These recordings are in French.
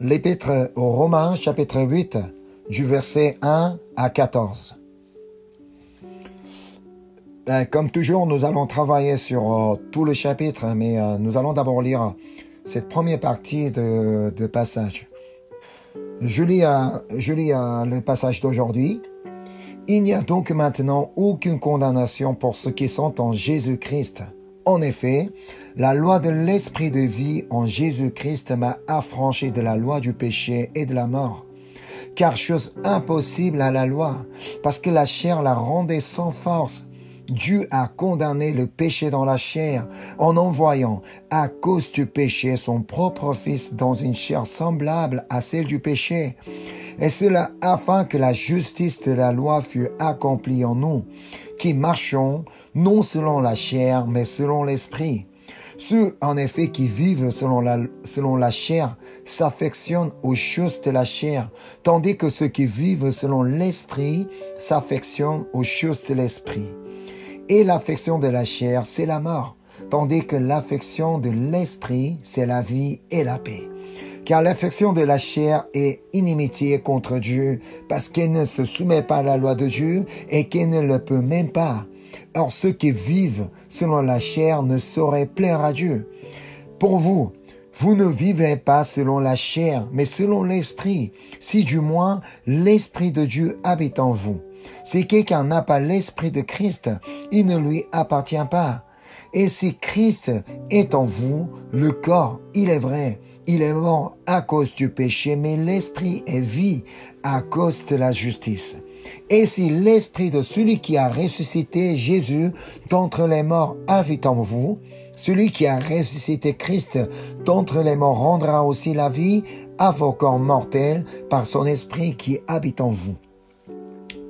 L'Épître aux Romains, chapitre 8, du verset 1 à 14. Comme toujours, nous allons travailler sur tout le chapitre, mais nous allons d'abord lire cette première partie de passage. Je lis le passage d'aujourd'hui. Il n'y a donc maintenant aucune condamnation pour ceux qui sont en Jésus-Christ. En effet, la loi de l'esprit de vie en Jésus-Christ m'a affranchi de la loi du péché et de la mort. Car chose impossible à la loi, parce que la chair la rendait sans force. Dieu a condamné le péché dans la chair en envoyant, à cause du péché, son propre Fils dans une chair semblable à celle du péché. Et cela afin que la justice de la loi fût accomplie en nous, qui marchons non selon la chair, mais selon l'esprit. Ceux, en effet, qui vivent selon la chair s'affectionnent aux choses de la chair, tandis que ceux qui vivent selon l'esprit s'affectionnent aux choses de l'esprit. Et l'affection de la chair, c'est la mort, tandis que l'affection de l'esprit, c'est la vie et la paix. Car l'affection de la chair est inimitié contre Dieu, parce qu'elle ne se soumet pas à la loi de Dieu et qu'elle ne le peut même pas. Or, ceux qui vivent selon la chair ne sauraient plaire à Dieu. Pour vous, vous ne vivez pas selon la chair, mais selon l'esprit, si du moins l'esprit de Dieu habite en vous. Si quelqu'un n'a pas l'esprit de Christ, il ne lui appartient pas. Et si Christ est en vous, le corps, il est vrai, il est mort à cause du péché, mais l'esprit est vie à cause de la justice. Et si l'esprit de celui qui a ressuscité Jésus d'entre les morts habite en vous, celui qui a ressuscité Christ d'entre les morts rendra aussi la vie à vos corps mortels par son esprit qui habite en vous.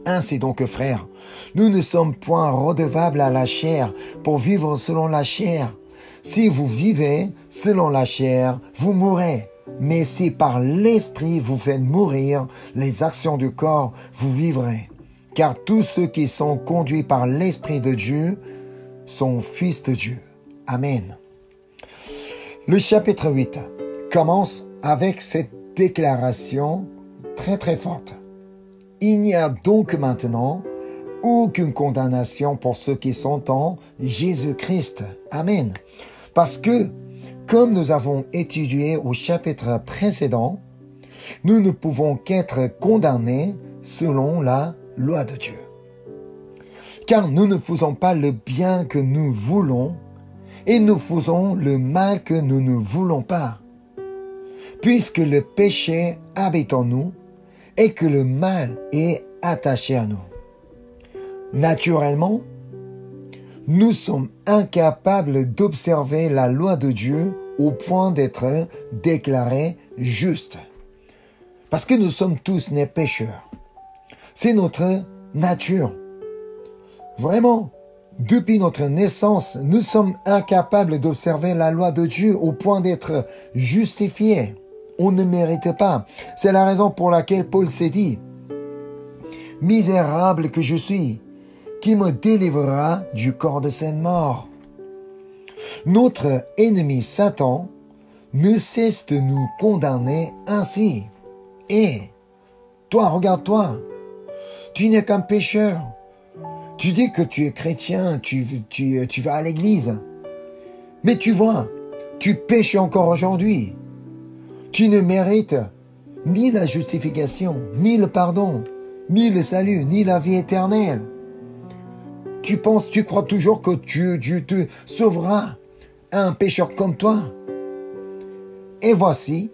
Ainsi donc, frères, nous ne sommes point redevables à la chair pour vivre selon la chair. Si vous vivez selon la chair, vous mourrez. Mais si par l'esprit vous faites mourir les actions du corps, vous vivrez. Car tous ceux qui sont conduits par l'esprit de Dieu sont fils de Dieu. Amen. Le chapitre 8 commence avec cette déclaration très très forte. Il n'y a donc maintenant aucune condamnation pour ceux qui sont en Jésus-Christ. Amen. Parce que, comme nous avons étudié au chapitre précédent, nous ne pouvons qu'être condamnés selon la loi de Dieu. Car nous ne faisons pas le bien que nous voulons et nous faisons le mal que nous ne voulons pas. Puisque le péché habite en nous, et que le mal est attaché à nous. Naturellement, nous sommes incapables d'observer la loi de Dieu au point d'être déclarés justes. Parce que nous sommes tous nés pécheurs. C'est notre nature. Vraiment, depuis notre naissance, nous sommes incapables d'observer la loi de Dieu au point d'être justifiés. On ne mérite pas. C'est la raison pour laquelle Paul s'est dit « Misérable que je suis, qui me délivrera du corps de cette mort ?» Notre ennemi Satan ne cesse de nous condamner ainsi. Et toi, regarde-toi, tu n'es qu'un pécheur. Tu dis que tu es chrétien, tu vas à l'église. Mais tu vois, tu pêches encore aujourd'hui. Tu ne mérites ni la justification, ni le pardon, ni le salut, ni la vie éternelle. Tu crois toujours que Dieu te sauvera, un pécheur comme toi. Et voici,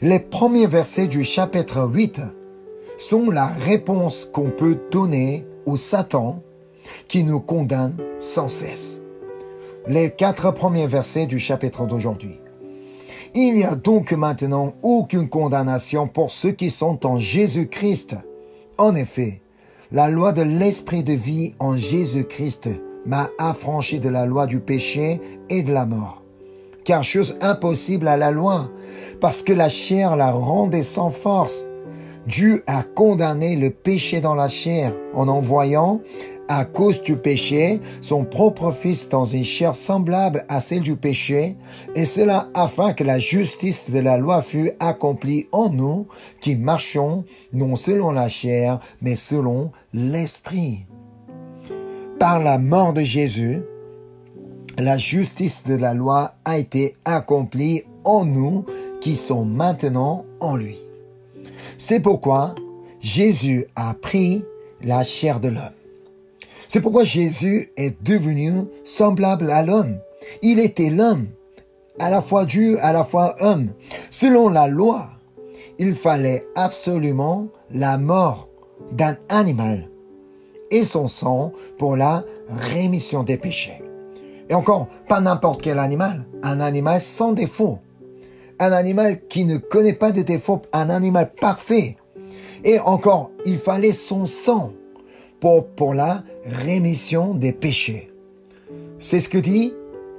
les premiers versets du chapitre 8 sont la réponse qu'on peut donner au Satan qui nous condamne sans cesse. Les 4 premiers versets du chapitre d'aujourd'hui. Il n'y a donc maintenant aucune condamnation pour ceux qui sont en Jésus-Christ. En effet, la loi de l'esprit de vie en Jésus-Christ m'a affranchi de la loi du péché et de la mort. Car chose impossible à la loi, parce que la chair la rendait sans force. Dieu a condamné le péché dans la chair en envoyant, à cause du péché, son propre Fils dans une chair semblable à celle du péché, et cela afin que la justice de la loi fût accomplie en nous, qui marchons non selon la chair, mais selon l'Esprit. Par la mort de Jésus, la justice de la loi a été accomplie en nous, qui sont maintenant en lui. C'est pourquoi Jésus a pris la chair de l'homme. C'est pourquoi Jésus est devenu semblable à l'homme. Il était l'homme, à la fois Dieu, à la fois homme. Selon la loi, il fallait absolument la mort d'un animal et son sang pour la rémission des péchés. Et encore, pas n'importe quel animal, un animal sans défaut. Un animal qui ne connaît pas de défaut, un animal parfait. Et encore, il fallait son sang pour la rémission des péchés. C'est ce que dit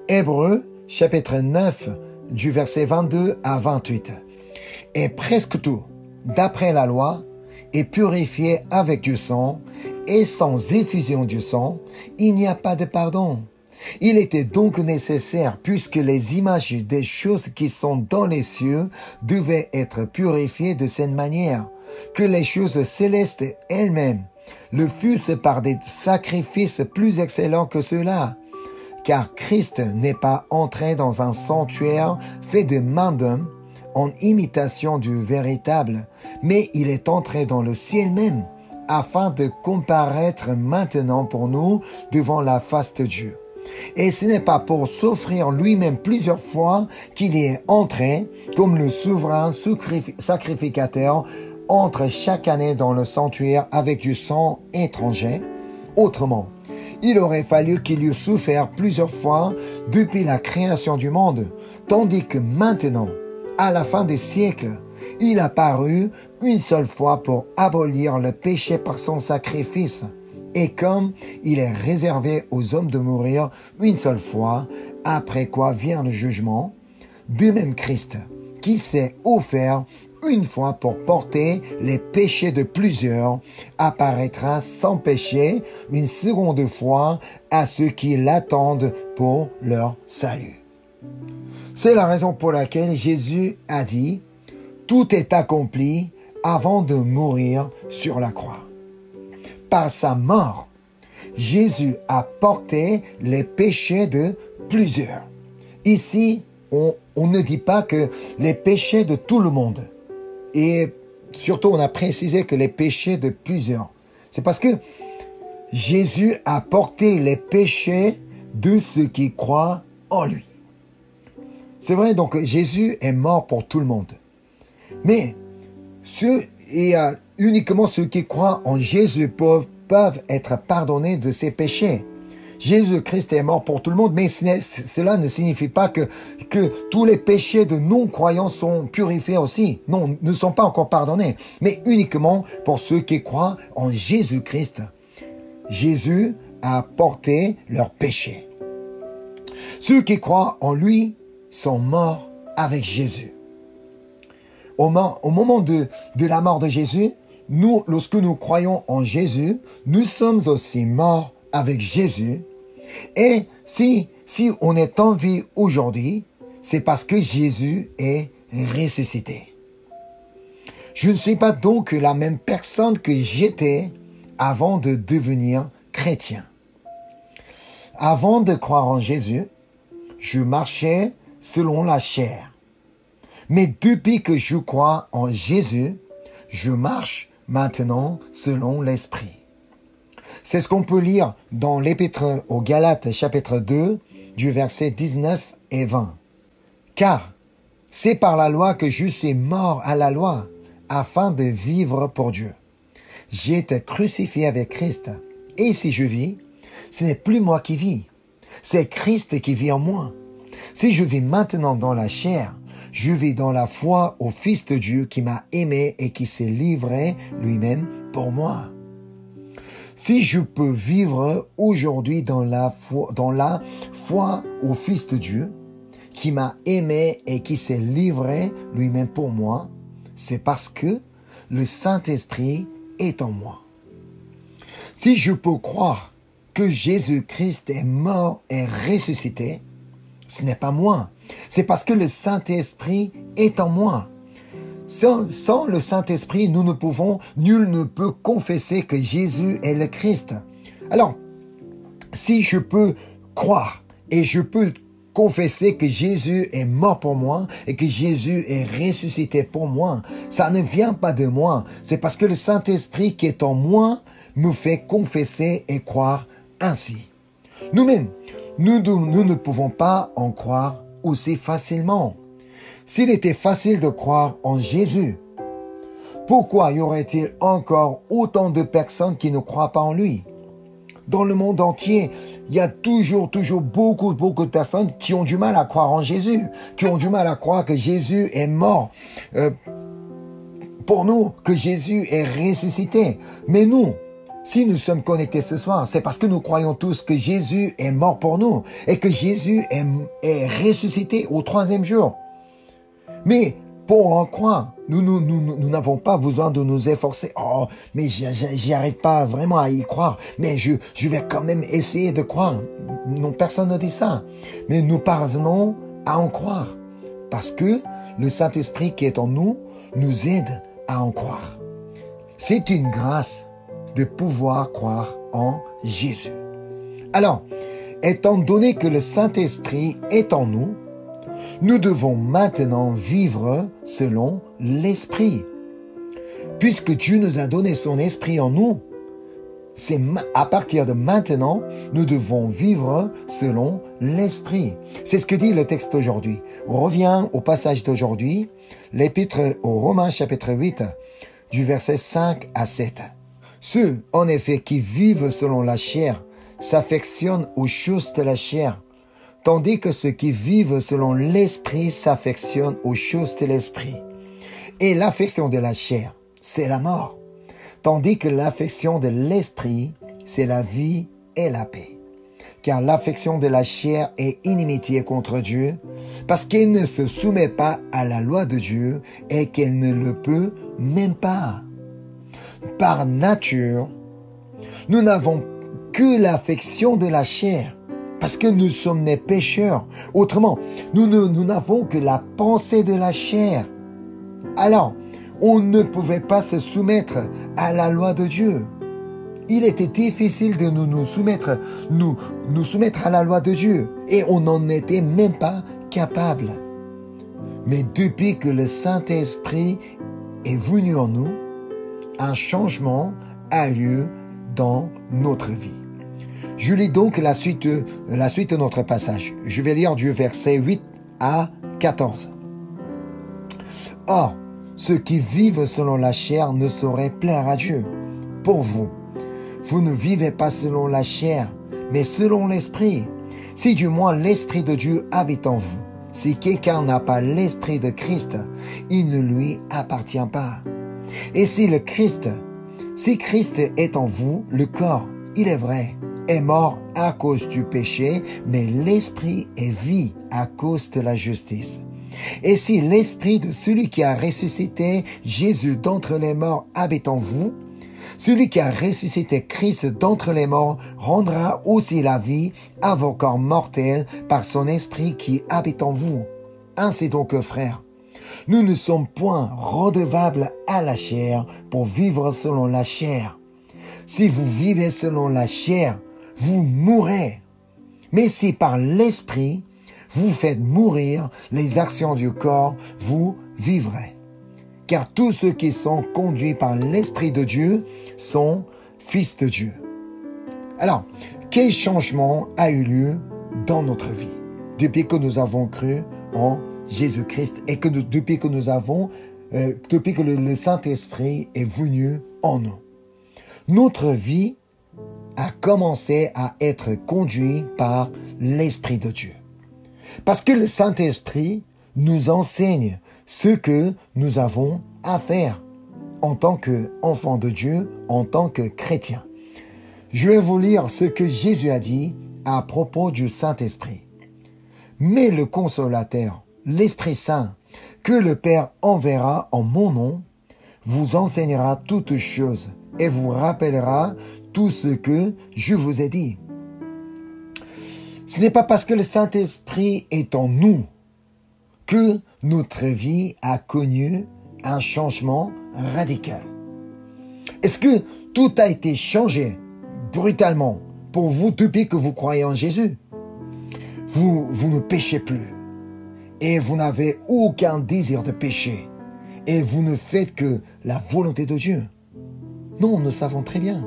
Hébreux, chapitre 9, du verset 22 à 28. Et presque tout, d'après la loi, est purifié avec du sang, et sans effusion du sang, il n'y a pas de pardon. Il était donc nécessaire, puisque les images des choses qui sont dans les cieux devaient être purifiées de cette manière, que les choses célestes elles-mêmes le fussent par des sacrifices plus excellents que ceux-là. Car Christ n'est pas entré dans un sanctuaire fait de main d'homme, en imitation du véritable, mais il est entré dans le ciel même, afin de comparaître maintenant pour nous devant la face de Dieu. Et ce n'est pas pour s'offrir lui-même plusieurs fois qu'il est entré, comme le souverain sacrificateur entre chaque année dans le sanctuaire avec du sang étranger. Autrement, il aurait fallu qu'il eût souffert plusieurs fois depuis la création du monde, tandis que maintenant, à la fin des siècles, il a paru une seule fois pour abolir le péché par son sacrifice. Et comme il est réservé aux hommes de mourir une seule fois, après quoi vient le jugement, de même Christ, qui s'est offert une fois pour porter les péchés de plusieurs, apparaîtra sans péché une seconde fois à ceux qui l'attendent pour leur salut. C'est la raison pour laquelle Jésus a dit « Tout est accompli » avant de mourir sur la croix. Par sa mort, Jésus a porté les péchés de plusieurs. Ici, on ne dit pas que les péchés de tout le monde. Et surtout, on a précisé que les péchés de plusieurs. C'est parce que Jésus a porté les péchés de ceux qui croient en lui. C'est vrai, donc Jésus est mort pour tout le monde. Mais uniquement ceux qui croient en Jésus peuvent être pardonnés de ses péchés. Jésus-Christ est mort pour tout le monde, mais cela ne signifie pas que tous les péchés de non-croyants sont purifiés aussi. Non, ne sont pas encore pardonnés, mais uniquement pour ceux qui croient en Jésus-Christ. Jésus a porté leurs péchés. Ceux qui croient en lui sont morts avec Jésus. Au moment de la mort de Jésus, nous, lorsque nous croyons en Jésus, nous sommes aussi morts avec Jésus. Et si on est en vie aujourd'hui, c'est parce que Jésus est ressuscité. Je ne suis pas donc la même personne que j'étais avant de devenir chrétien. Avant de croire en Jésus, je marchais selon la chair. Mais depuis que je crois en Jésus, je marche maintenant selon l'Esprit. C'est ce qu'on peut lire dans l'Épître aux Galates, chapitre 2, du verset 19 et 20. Car c'est par la loi que je suis mort à la loi, afin de vivre pour Dieu. J'ai été crucifié avec Christ, et si je vis, ce n'est plus moi qui vis, c'est Christ qui vit en moi. Si je vis maintenant dans la chair, je vis dans la foi au Fils de Dieu qui m'a aimé et qui s'est livré lui-même pour moi. Si je peux vivre aujourd'hui dans la foi au Fils de Dieu qui m'a aimé et qui s'est livré lui-même pour moi, c'est parce que le Saint-Esprit est en moi. Si je peux croire que Jésus-Christ est mort et ressuscité, ce n'est pas moi. C'est parce que le Saint-Esprit est en moi. Sans le Saint-Esprit, nul ne peut confesser que Jésus est le Christ. Alors, si je peux croire et je peux confesser que Jésus est mort pour moi et que Jésus est ressuscité pour moi, ça ne vient pas de moi. C'est parce que le Saint-Esprit qui est en moi me fait confesser et croire ainsi. Nous-mêmes, nous ne pouvons pas en croire aussi facilement. S'il était facile de croire en Jésus, pourquoi y aurait-il encore autant de personnes qui ne croient pas en lui? Dans le monde entier, il y a toujours beaucoup de personnes qui ont du mal à croire en Jésus, qui ont du mal à croire que Jésus est mort pour nous, que Jésus est ressuscité. Mais nous, si nous sommes connectés ce soir, c'est parce que nous croyons tous que Jésus est mort pour nous et que Jésus est ressuscité au 3e jour. Mais pour en croire, nous n'avons pas besoin de nous efforcer. Oh, mais j'y arrive pas vraiment à y croire. Mais je vais quand même essayer de croire. Non, personne ne dit ça. Mais nous parvenons à en croire. Parce que le Saint-Esprit qui est en nous aide à en croire. C'est une grâce de pouvoir croire en Jésus. Alors, étant donné que le Saint-Esprit est en nous, nous devons maintenant vivre selon l'Esprit. Puisque Dieu nous a donné son Esprit en nous, c'est à partir de maintenant, nous devons vivre selon l'Esprit. C'est ce que dit le texte d'aujourd'hui. On revient au passage d'aujourd'hui, l'Épître aux Romains chapitre 8, du verset 5 à 7. Ceux, en effet, qui vivent selon la chair, s'affectionnent aux choses de la chair, tandis que ceux qui vivent selon l'Esprit s'affectionnent aux choses de l'Esprit. Et l'affection de la chair, c'est la mort, tandis que l'affection de l'Esprit, c'est la vie et la paix. Car l'affection de la chair est inimitié contre Dieu, parce qu'elle ne se soumet pas à la loi de Dieu et qu'elle ne le peut même pas. Par nature, nous n'avons que l'affection de la chair, parce que nous sommes des pécheurs. Autrement, nous n'avons que la pensée de la chair. Alors, on ne pouvait pas se soumettre à la loi de Dieu. Il était difficile de nous soumettre à la loi de Dieu. Et on n'en était même pas capable. Mais depuis que le Saint-Esprit est venu en nous, un changement a lieu dans notre vie. Je lis donc la suite de notre passage. Je vais lire du verset 8 à 14. Or, ceux qui vivent selon la chair ne sauraient plaire à Dieu. Pour vous, vous ne vivez pas selon la chair, mais selon l'Esprit. Si du moins l'Esprit de Dieu habite en vous. Si quelqu'un n'a pas l'Esprit de Christ, il ne lui appartient pas. Et si Christ est en vous, le corps, il est vrai, est mort à cause du péché, mais l'Esprit est vie à cause de la justice. Et si l'Esprit de celui qui a ressuscité Jésus d'entre les morts habite en vous, celui qui a ressuscité Christ d'entre les morts rendra aussi la vie à vos corps mortels par son Esprit qui habite en vous. Ainsi donc, frères, nous ne sommes point redevables à la chair pour vivre selon la chair. Si vous vivez selon la chair, vous mourrez. Mais si par l'Esprit, vous faites mourir les actions du corps, vous vivrez. Car tous ceux qui sont conduits par l'Esprit de Dieu sont fils de Dieu. Alors, quel changement a eu lieu dans notre vie depuis que nous avons cru en Jésus-Christ et depuis que le Saint-Esprit est venu en nous? Notre vie a commencé à être conduite par l'Esprit de Dieu. Parce que le Saint-Esprit nous enseigne ce que nous avons à faire en tant qu'enfants de Dieu, en tant que chrétiens. Je vais vous lire ce que Jésus a dit à propos du Saint-Esprit. Mais le Consolateur, l'Esprit Saint, que le Père enverra en mon nom, vous enseignera toutes choses et vous rappellera tout ce que je vous ai dit. Ce n'est pas parce que le Saint-Esprit est en nous que notre vie a connu un changement radical. Est-ce que tout a été changé brutalement pour vous depuis que vous croyez en Jésus? Vous ne péchez plus et vous n'avez aucun désir de pécher et vous ne faites que la volonté de Dieu. Non, nous savons très bien.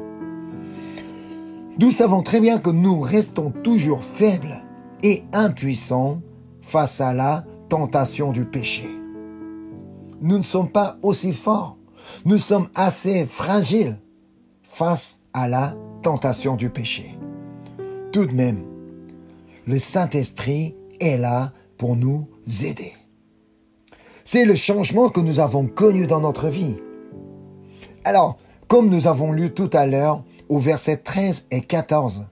Nous savons très bien que nous restons toujours faibles et impuissants face à la tentation du péché. Nous ne sommes pas aussi forts. Nous sommes assez fragiles face à la tentation du péché. Tout de même, le Saint-Esprit est là pour nous aider. C'est le changement que nous avons connu dans notre vie. Alors, comme nous avons lu tout à l'heure au verset 13 et 14,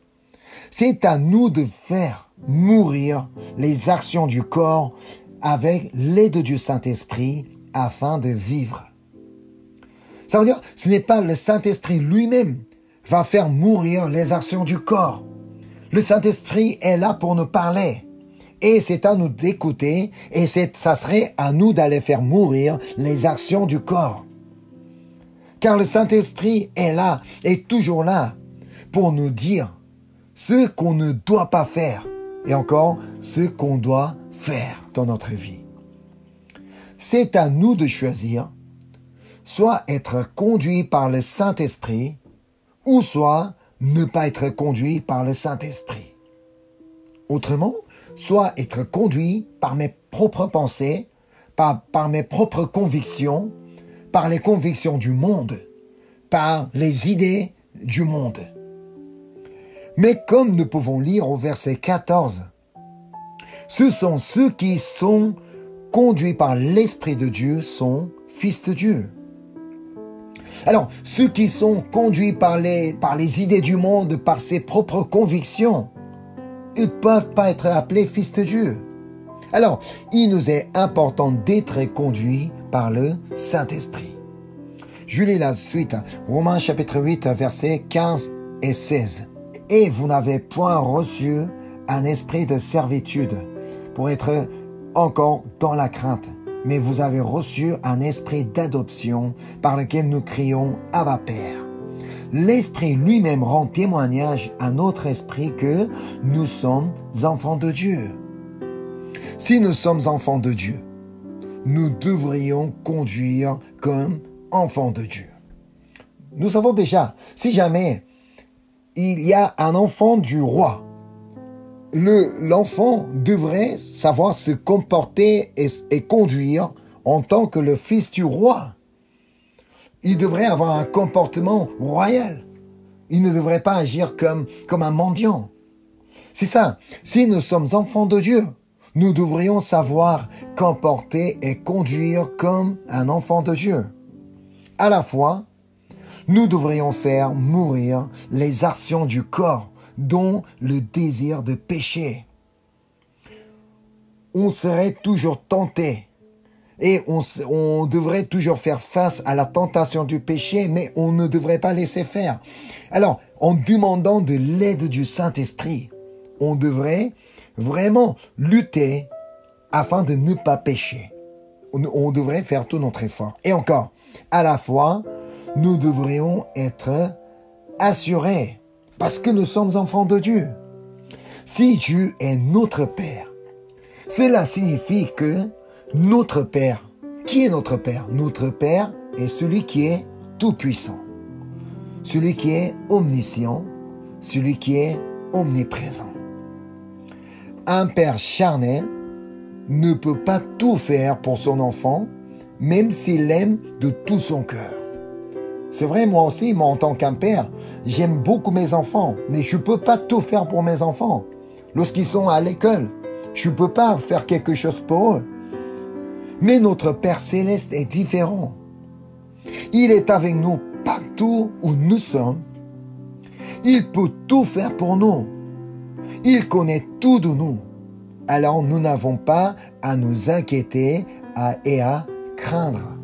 c'est à nous de faire mourir les actions du corps avec l'aide du Saint-Esprit afin de vivre. Ça veut dire, ce n'est pas le Saint-Esprit lui-même qui va faire mourir les actions du corps. Le Saint-Esprit est là pour nous parler. Et c'est à nous d'écouter et ça serait à nous d'aller faire mourir les actions du corps. Car le Saint-Esprit est toujours là pour nous dire ce qu'on ne doit pas faire et encore ce qu'on doit faire dans notre vie. C'est à nous de choisir soit être conduit par le Saint-Esprit ou soit ne pas être conduit par le Saint-Esprit. Autrement, soit être conduit par mes propres pensées, par mes propres convictions, par les convictions du monde, par les idées du monde. Mais comme nous pouvons lire au verset 14, ce sont ceux qui sont conduits par l'Esprit de Dieu sont fils de Dieu. Alors, ceux qui sont conduits par les idées du monde, par ses propres convictions, ils ne peuvent pas être appelés fils de Dieu. Alors, il nous est important d'être conduits par le Saint-Esprit. Je lis la suite, Romains chapitre 8, versets 15 et 16. « Et vous n'avez point reçu un esprit de servitude pour être encore dans la crainte, mais vous avez reçu un esprit d'adoption par lequel nous crions « Abba Père ». L'Esprit lui-même rend témoignage à notre esprit que nous sommes enfants de Dieu. Si nous sommes enfants de Dieu, nous devrions conduire comme enfants de Dieu. Nous savons déjà, si jamais il y a un enfant du roi, l'enfant devrait savoir se comporter et conduire en tant que le fils du roi. Il devrait avoir un comportement royal. Il ne devrait pas agir comme un mendiant. C'est ça. Si nous sommes enfants de Dieu, nous devrions savoir comporter et conduire comme un enfant de Dieu. À la fois, nous devrions faire mourir les actions du corps, dont le désir de pécher. On serait toujours tenté. Et on devrait toujours faire face à la tentation du péché, mais on ne devrait pas laisser faire. Alors, en demandant de l'aide du Saint-Esprit, on devrait vraiment lutter afin de ne pas pécher. On devrait faire tout notre effort. Et encore, à la fois, nous devrions être assurés, parce que nous sommes enfants de Dieu. Si Dieu est notre Père, cela signifie que notre Père, qui est notre Père? Notre Père est celui qui est tout-puissant, celui qui est omniscient, celui qui est omniprésent. Un père charnel ne peut pas tout faire pour son enfant, même s'il l'aime de tout son cœur. C'est vrai, moi aussi, en tant qu'un père, j'aime beaucoup mes enfants, mais je ne peux pas tout faire pour mes enfants. Lorsqu'ils sont à l'école, je ne peux pas faire quelque chose pour eux. Mais notre Père Céleste est différent. Il est avec nous partout où nous sommes. Il peut tout faire pour nous. Il connaît tout de nous. Alors nous n'avons pas à nous inquiéter et à craindre.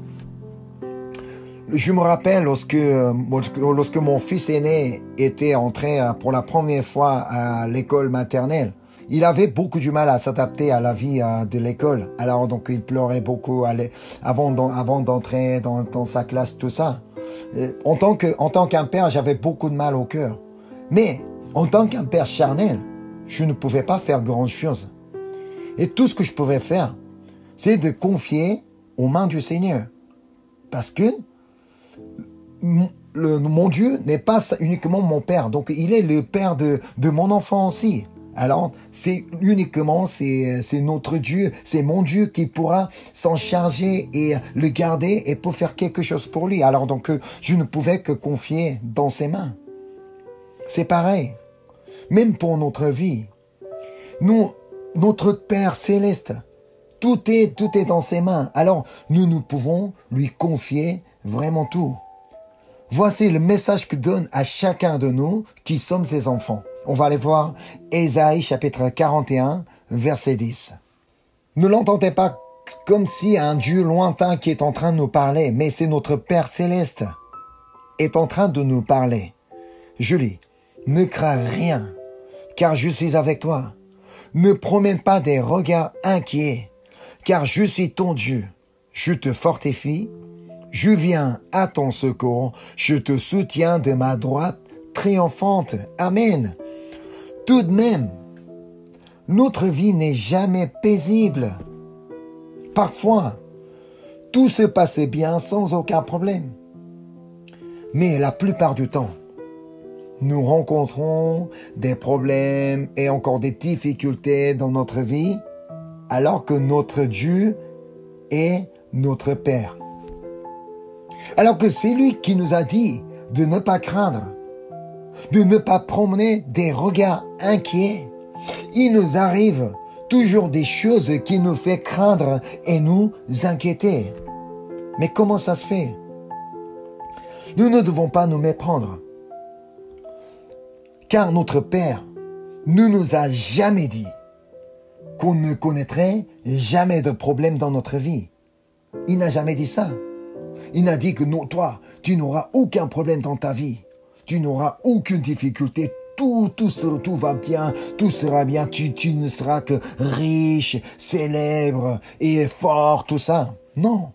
Je me rappelle lorsque mon fils aîné était entré pour la première fois à l'école maternelle. Il avait beaucoup du mal à s'adapter à la vie de l'école. Alors donc il pleurait beaucoup avant d'entrer dans sa classe, tout ça. En tant qu'un père, j'avais beaucoup de mal au cœur. Mais en tant qu'un père charnel, je ne pouvais pas faire grand-chose. Et tout ce que je pouvais faire, c'est de confier aux mains du Seigneur. Parce que mon Dieu n'est pas uniquement mon père. Donc il est le père de mon enfant aussi. Alors, c'est notre Dieu, c'est mon Dieu qui pourra s'en charger et le garder et pour faire quelque chose pour lui. Alors donc, je ne pouvais que confier dans ses mains. C'est pareil, même pour notre vie. Notre Père Céleste, tout est dans ses mains. Alors, nous pouvons lui confier vraiment tout. Voici le message que donne à chacun de nous qui sommes ses enfants. On va aller voir Ésaïe chapitre 41, verset 10. Ne l'entendez pas comme si un Dieu lointain qui est en train de nous parler, mais c'est notre Père Céleste est en train de nous parler. Je lis, ne crains rien, car je suis avec toi. Ne promène pas des regards inquiets, car je suis ton Dieu. Je te fortifie, je viens à ton secours, je te soutiens de ma droite triomphante. Amen. Tout de même, notre vie n'est jamais paisible. Parfois, tout se passe bien sans aucun problème. Mais la plupart du temps, nous rencontrons des problèmes et encore des difficultés dans notre vie, alors que notre Dieu est notre Père. Alors que c'est lui qui nous a dit de ne pas craindre, de ne pas promener des regards inquiets. Il nous arrive toujours des choses qui nous font craindre et nous inquiéter. Mais comment ça se fait? Nous ne devons pas nous méprendre. Car notre Père ne nous a jamais dit qu'on ne connaîtrait jamais de problème dans notre vie. Il n'a jamais dit ça. Il n'a dit que non, toi, tu n'auras aucun problème dans ta vie. Tu n'auras aucune difficulté. Tout va bien. Tout sera bien. Tu ne seras que riche, célèbre et fort, tout ça. Non.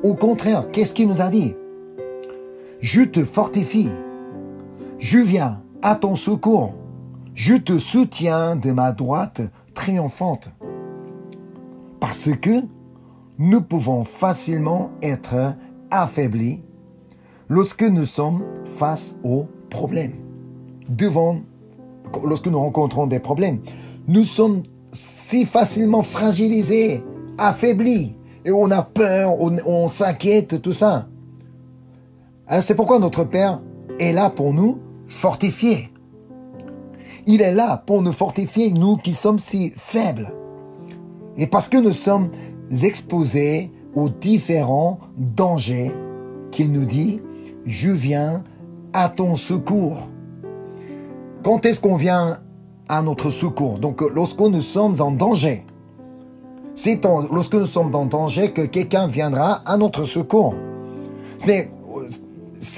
Au contraire, qu'est-ce qu'il nous a dit? Je te fortifie. Je viens à ton secours. Je te soutiens de ma droite triomphante. Parce que nous pouvons facilement être affaiblis lorsque nous sommes face aux problèmes. Lorsque nous rencontrons des problèmes, nous sommes si facilement fragilisés, affaiblis, et on a peur, on s'inquiète, tout ça. Alors c'est pourquoi notre Père est là pour nous fortifier. Il est là pour nous fortifier, nous qui sommes si faibles. Et parce que nous sommes exposés aux différents dangers qu'il nous dit, je viens à ton secours. Quand est-ce qu'on vient à notre secours? Donc, lorsque nous sommes en danger. C'est lorsque nous sommes en danger que quelqu'un viendra à notre secours. Mais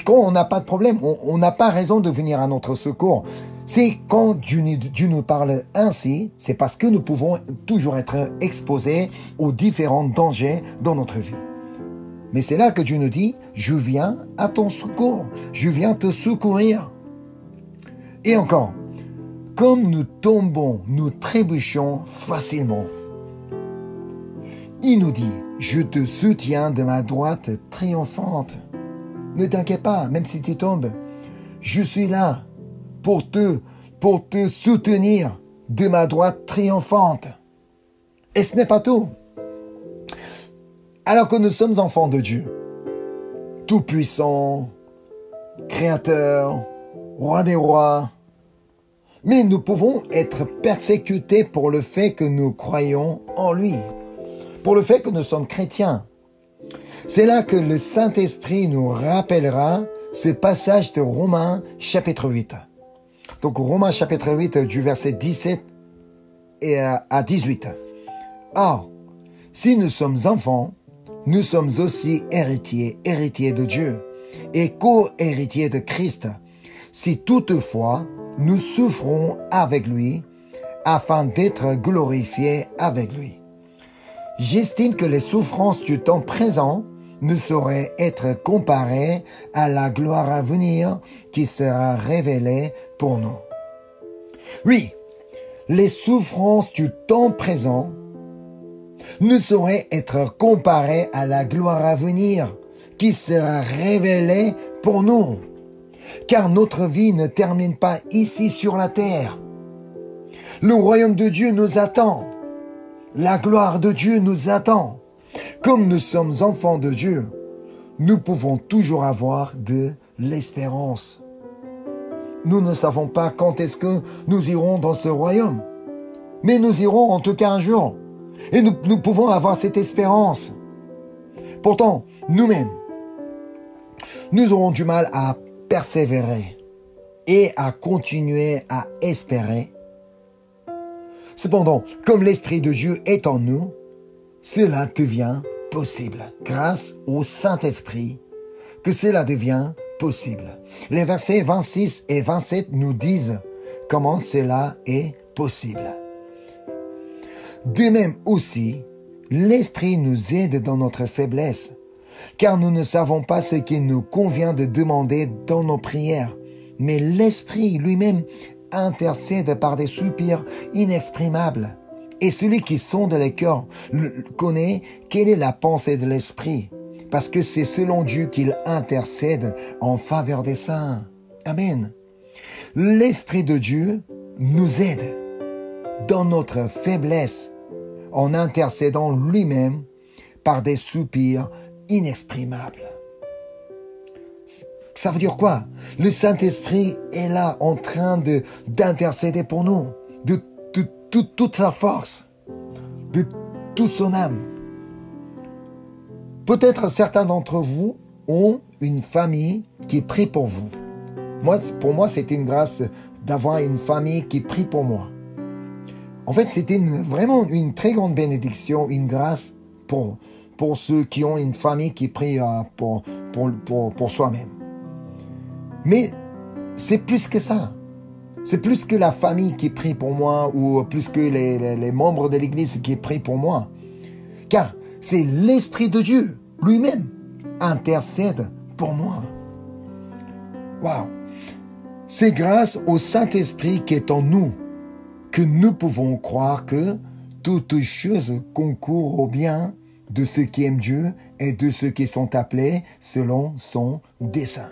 quand on n'a pas de problème, on n'a pas raison de venir à notre secours. C'est quand Dieu nous parle ainsi, c'est parce que nous pouvons toujours être exposés aux différents dangers dans notre vie. Mais c'est là que Dieu nous dit, je viens à ton secours, je viens te secourir. Et encore, comme nous tombons, nous trébuchons facilement. Il nous dit, je te soutiens de ma droite triomphante. Ne t'inquiète pas, même si tu tombes, je suis là pour te soutenir de ma droite triomphante. Et ce n'est pas tout. Alors que nous sommes enfants de Dieu, tout-puissant, créateur, roi des rois, mais nous pouvons être persécutés pour le fait que nous croyons en lui, pour le fait que nous sommes chrétiens. C'est là que le Saint-Esprit nous rappellera ce passage de Romains chapitre 8. Donc Romains chapitre 8 du verset 17 à 18. Or, si nous sommes enfants, nous sommes aussi héritiers de Dieu et co-héritiers de Christ, si toutefois nous souffrons avec lui, afin d'être glorifiés avec lui. J'estime que les souffrances du temps présent ne sauraient être comparées à la gloire à venir qui sera révélée pour nous. Oui, les souffrances du temps présent ne sauraient être comparées à la gloire à venir qui sera révélée pour nous. Car notre vie ne termine pas ici sur la terre. Le royaume de Dieu nous attend. La gloire de Dieu nous attend. Comme nous sommes enfants de Dieu, nous pouvons toujours avoir de l'espérance. Nous ne savons pas quand est-ce que nous irons dans ce royaume. Mais nous irons en tout cas un jour. Et nous pouvons avoir cette espérance. Pourtant, nous-mêmes, nous aurons du mal à persévérer et à continuer à espérer. Cependant, comme l'Esprit de Dieu est en nous, cela devient possible. Grâce au Saint-Esprit, que cela devient possible. Les versets 26 et 27 nous disent comment cela est possible. De même aussi, l'Esprit nous aide dans notre faiblesse, car nous ne savons pas ce qu'il nous convient de demander dans nos prières. Mais l'Esprit lui-même intercède par des soupirs inexprimables. Et celui qui sonde les cœurs connaît quelle est la pensée de l'Esprit, parce que c'est selon Dieu qu'il intercède en faveur des saints. Amen. L'Esprit de Dieu nous aide dans notre faiblesse en intercédant lui-même par des soupirs inexprimables. Ça veut dire quoi? Le Saint-Esprit est là en train d'intercéder pour nous, de toute sa force, de toute son âme. Peut-être certains d'entre vous ont une famille qui prie pour vous. Pour moi, c'était une grâce d'avoir une famille qui prie pour moi. En fait, c'était vraiment une très grande bénédiction, une grâce pour ceux qui ont une famille qui prie pour soi-même. Mais c'est plus que ça. C'est plus que la famille qui prie pour moi ou plus que les membres de l'Église qui prient pour moi. Car c'est l'Esprit de Dieu lui-même intercède pour moi. Waouh! C'est grâce au Saint-Esprit qui est en nous que nous pouvons croire que toutes choses concourent au bien de ceux qui aiment Dieu et de ceux qui sont appelés selon son dessein.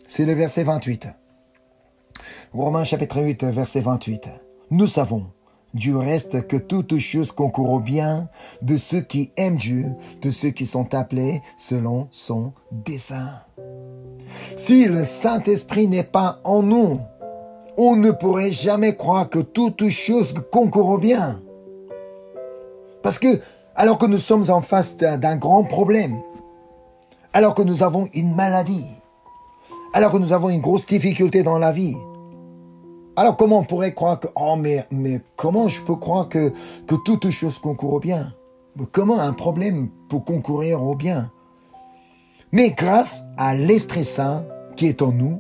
C'est le verset 28. Romains chapitre 8, verset 28. Nous savons, du reste, que toutes choses concourent au bien de ceux qui aiment Dieu, de ceux qui sont appelés selon son dessein. Si le Saint-Esprit n'est pas en nous, on ne pourrait jamais croire que toutes choses concourent au bien. Parce que, alors que nous sommes en face d'un grand problème, alors que nous avons une maladie, alors que nous avons une grosse difficulté dans la vie, alors comment on pourrait croire que, mais comment je peux croire que toutes choses concourent au bien? Comment un problème peut concourir au bien? Mais grâce à l'Esprit Saint qui est en nous,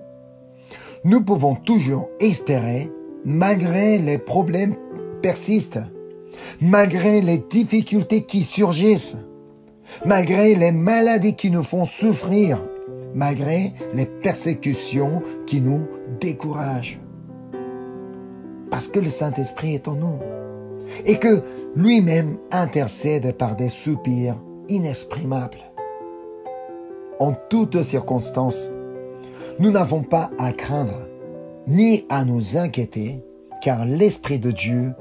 nous pouvons toujours espérer, malgré les problèmes persistent, malgré les difficultés qui surgissent, malgré les maladies qui nous font souffrir, malgré les persécutions qui nous découragent. Parce que le Saint-Esprit est en nous et que lui-même intercède par des soupirs inexprimables. En toutes circonstances, nous n'avons pas à craindre ni à nous inquiéter, car l'Esprit de Dieu,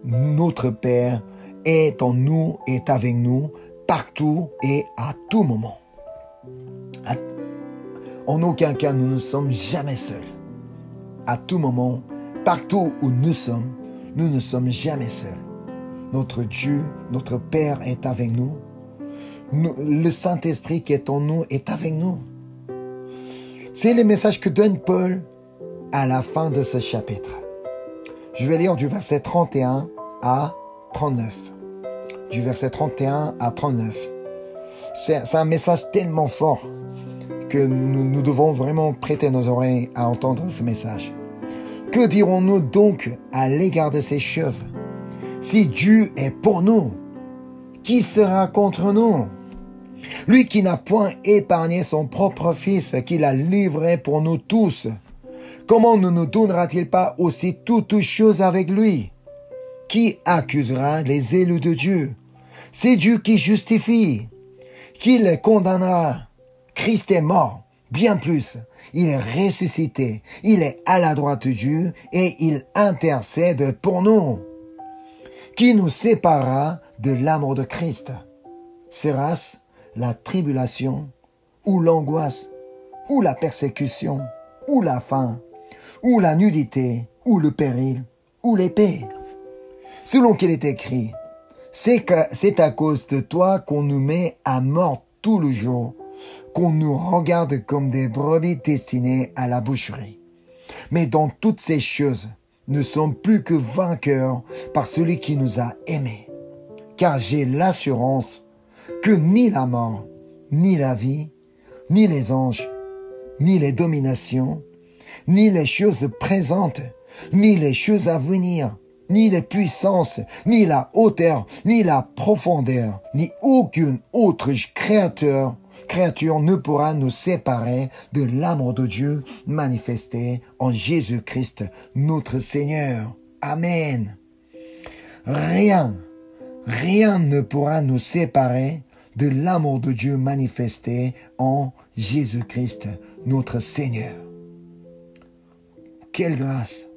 notre Père, est en nous, est avec nous, partout et à tout moment. En aucun cas, nous ne sommes jamais seuls. À tout moment, partout où nous ne sommes jamais seuls. Notre Dieu, notre Père est avec nous. Le Saint-Esprit qui est en nous est avec nous. C'est le message que donne Paul à la fin de ce chapitre. Je vais lire du verset 31 à 39. Du verset 31 à 39. C'est un message tellement fort que nous devons vraiment prêter nos oreilles à entendre ce message. Que dirons-nous donc à l'égard de ces choses? Si Dieu est pour nous, qui sera contre nous? Lui qui n'a point épargné son propre Fils, qui l'a livré pour nous tous, comment ne nous donnera-t-il pas aussi toutes choses avec lui? Qui accusera les élus de Dieu? C'est Dieu qui justifie. Qui les condamnera? Christ est mort, bien plus. Il est ressuscité, il est à la droite de Dieu et il intercède pour nous. Qui nous séparera de l'amour de Christ? Sera-ce la tribulation, ou l'angoisse, ou la persécution, ou la faim, ou la nudité, ou le péril, ou l'épée? Selon qu'il est écrit, c'est à cause de toi qu'on nous met à mort tout le jour, qu'on nous regarde comme des brebis destinées à la boucherie. Mais dans toutes ces choses, nous sommes plus que vainqueurs par celui qui nous a aimés. Car j'ai l'assurance que ni la mort, ni la vie, ni les anges, ni les dominations, ni les choses présentes, ni les choses à venir, ni les puissances, ni la hauteur, ni la profondeur, ni aucune autre créature ne pourra nous séparer de l'amour de Dieu manifesté en Jésus-Christ, notre Seigneur. Amen. Rien ne pourra nous séparer de l'amour de Dieu manifesté en Jésus-Christ, notre Seigneur. Quelle grâce!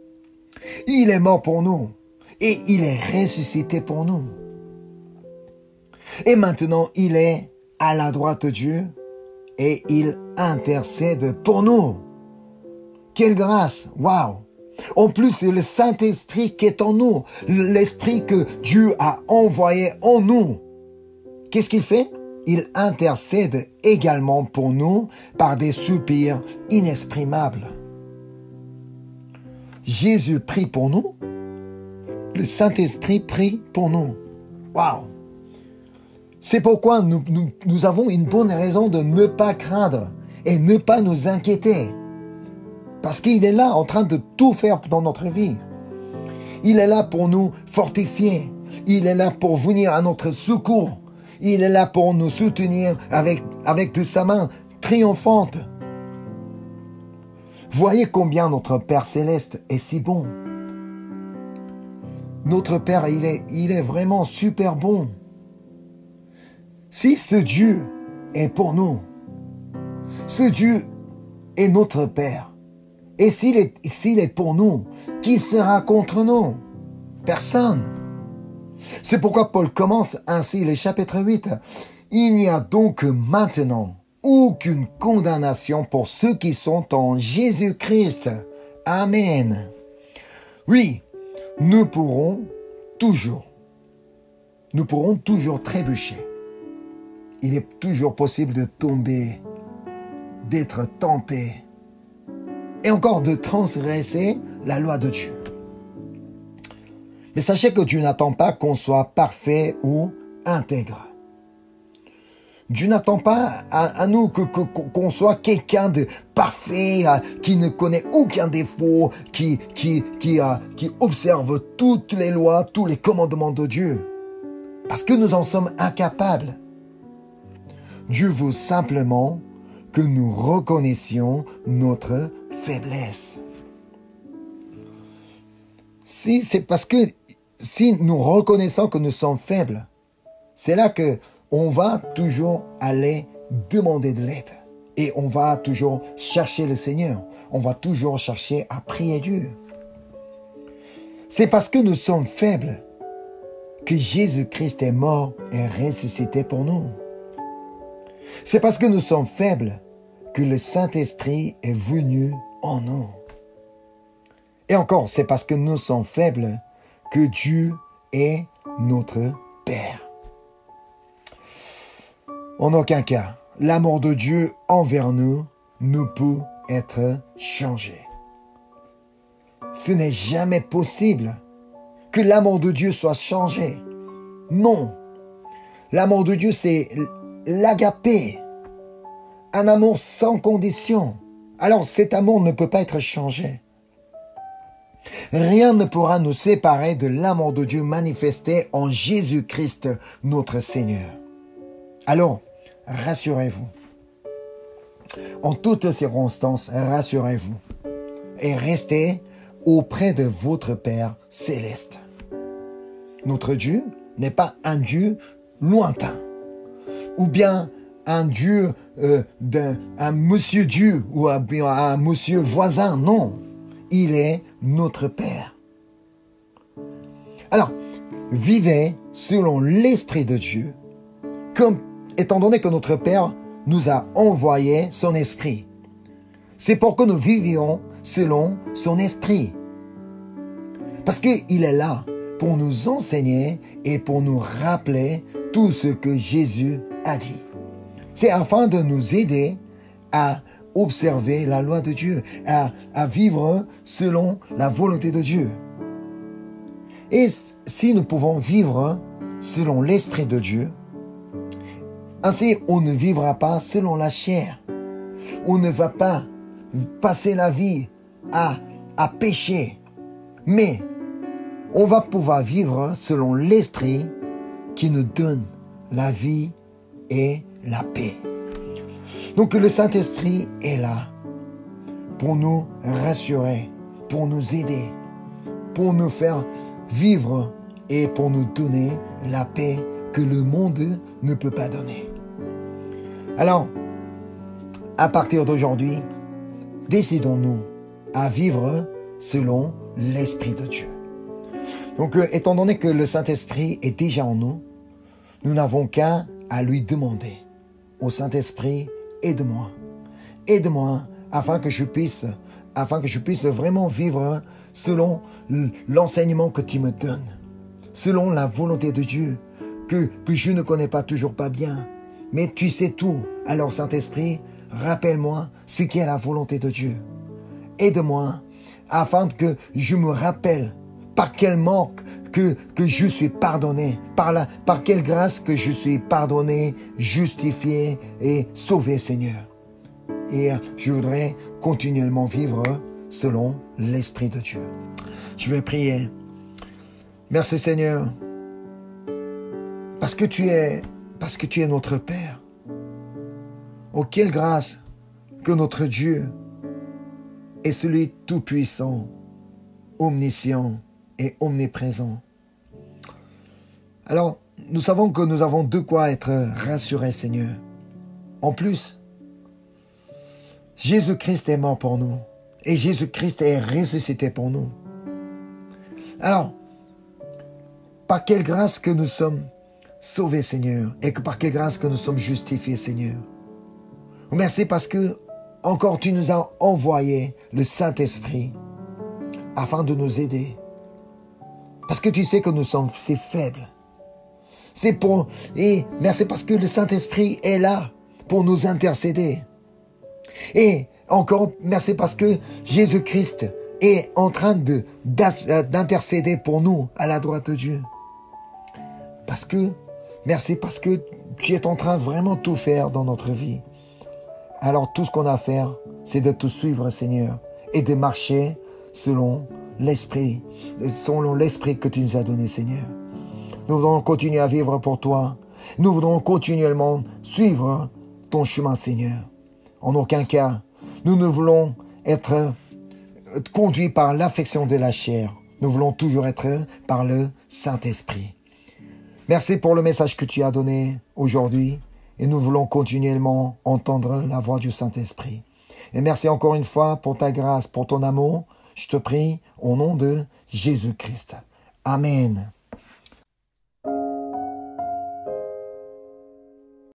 Il est mort pour nous et il est ressuscité pour nous. Et maintenant, il est à la droite de Dieu et il intercède pour nous. Quelle grâce! Waouh! En plus, c'est le Saint-Esprit qui est en nous, l'Esprit que Dieu a envoyé en nous. Qu'est-ce qu'il fait? Il intercède également pour nous par des soupirs inexprimables. Jésus prie pour nous, le Saint-Esprit prie pour nous. Waouh! C'est pourquoi nous avons une bonne raison de ne pas craindre et ne pas nous inquiéter. Parce qu'il est là en train de tout faire dans notre vie. Il est là pour nous fortifier. Il est là pour venir à notre secours. Il est là pour nous soutenir avec de sa main triomphante. Voyez combien notre Père Céleste est si bon. Notre Père, il est vraiment super bon. Si ce Dieu est pour nous, ce Dieu est notre Père. Et s'il est pour nous, qui sera contre nous? Personne. C'est pourquoi Paul commence ainsi le chapitre 8. Il n'y a donc maintenant aucune condamnation pour ceux qui sont en Jésus-Christ. Amen. Oui, nous pourrons toujours trébucher. Il est toujours possible de tomber, d'être tenté et encore de transgresser la loi de Dieu. Mais sachez que Dieu n'attend pas qu'on soit parfait ou intègre. Dieu n'attend pas à nous qu'on soit quelqu'un de parfait, qui ne connaît aucun défaut, qui observe toutes les lois, tous les commandements de Dieu. Parce que nous en sommes incapables. Dieu veut simplement que nous reconnaissions notre faiblesse. C'est parce que si nous reconnaissons que nous sommes faibles, c'est là que on va toujours aller demander de l'aide. Et on va toujours chercher le Seigneur. On va toujours chercher à prier Dieu. C'est parce que nous sommes faibles que Jésus-Christ est mort et ressuscité pour nous. C'est parce que nous sommes faibles que le Saint-Esprit est venu en nous. Et encore, c'est parce que nous sommes faibles que Dieu est notre Père. En aucun cas, l'amour de Dieu envers nous ne peut être changé. Ce n'est jamais possible que l'amour de Dieu soit changé. Non. L'amour de Dieu, c'est l'agapé, un amour sans condition. Alors cet amour ne peut pas être changé. Rien ne pourra nous séparer de l'amour de Dieu manifesté en Jésus-Christ, notre Seigneur. Alors, rassurez-vous. En toutes circonstances, rassurez-vous. Et restez auprès de votre Père céleste. Notre Dieu n'est pas un Dieu lointain, ou bien un Dieu, un monsieur Dieu, ou un monsieur voisin. Non, il est notre Père. Alors, vivez selon l'Esprit de Dieu, étant donné que notre Père nous a envoyé son Esprit. C'est pour que nous vivions selon son Esprit. Parce qu'il est là pour nous enseigner et pour nous rappeler tout ce que Jésus a dit. C'est afin de nous aider à observer la loi de Dieu, à vivre selon la volonté de Dieu. Et si nous pouvons vivre selon l'Esprit de Dieu, ainsi on ne vivra pas selon la chair. On ne va pas passer la vie à pécher, mais on va pouvoir vivre selon l'Esprit qui nous donne la vie et la paix. Donc le Saint-Esprit est là pour nous rassurer, pour nous aider, pour nous faire vivre et pour nous donner la paix que le monde ne peut pas donner. Alors, à partir d'aujourd'hui, décidons-nous à vivre selon l'Esprit de Dieu. Donc, étant donné que le Saint-Esprit est déjà en nous, nous n'avons qu'à lui demander au Saint-Esprit, aide-moi. Aide-moi afin que je puisse vraiment vivre selon l'enseignement que tu me donnes, selon la volonté de Dieu, que je ne connais toujours pas bien, mais tu sais tout. Alors, Saint-Esprit, rappelle-moi ce qu'est la volonté de Dieu. Aide-moi afin que je me rappelle par quel manque que je suis pardonné, par quelle grâce que je suis pardonné, justifié et sauvé, Seigneur. Et je voudrais continuellement vivre selon l'Esprit de Dieu. Je vais prier. Merci, Seigneur, parce que tu es notre Père. Oh, quelle grâce que notre Dieu est celui tout-puissant, omniscient et omniprésent. Alors, nous savons que nous avons de quoi être rassurés, Seigneur. En plus, Jésus-Christ est mort pour nous et Jésus-Christ est ressuscité pour nous. Alors, par quelle grâce que nous sommes sauvés, Seigneur, et que par quelle grâce que nous sommes justifiés, Seigneur. Merci parce que encore tu nous as envoyé le Saint-Esprit afin de nous aider. Parce que tu sais que nous sommes si faibles. Et merci parce que le Saint-Esprit est là pour nous intercéder. Et encore merci parce que Jésus-Christ est en train d'intercéder pour nous à la droite de Dieu. Merci parce que tu es en train vraiment de tout faire dans notre vie. Alors tout ce qu'on a à faire, c'est de te suivre, Seigneur, et de marcher selon l'Esprit que tu nous as donné, Seigneur. Nous voulons continuer à vivre pour toi. Nous voulons continuellement suivre ton chemin, Seigneur. En aucun cas, nous ne voulons être conduits par l'affection de la chair. Nous voulons toujours être par le Saint-Esprit. Merci pour le message que tu as donné aujourd'hui et nous voulons continuellement entendre la voix du Saint-Esprit. Et merci encore une fois pour ta grâce, pour ton amour. Je te prie au nom de Jésus-Christ. Amen.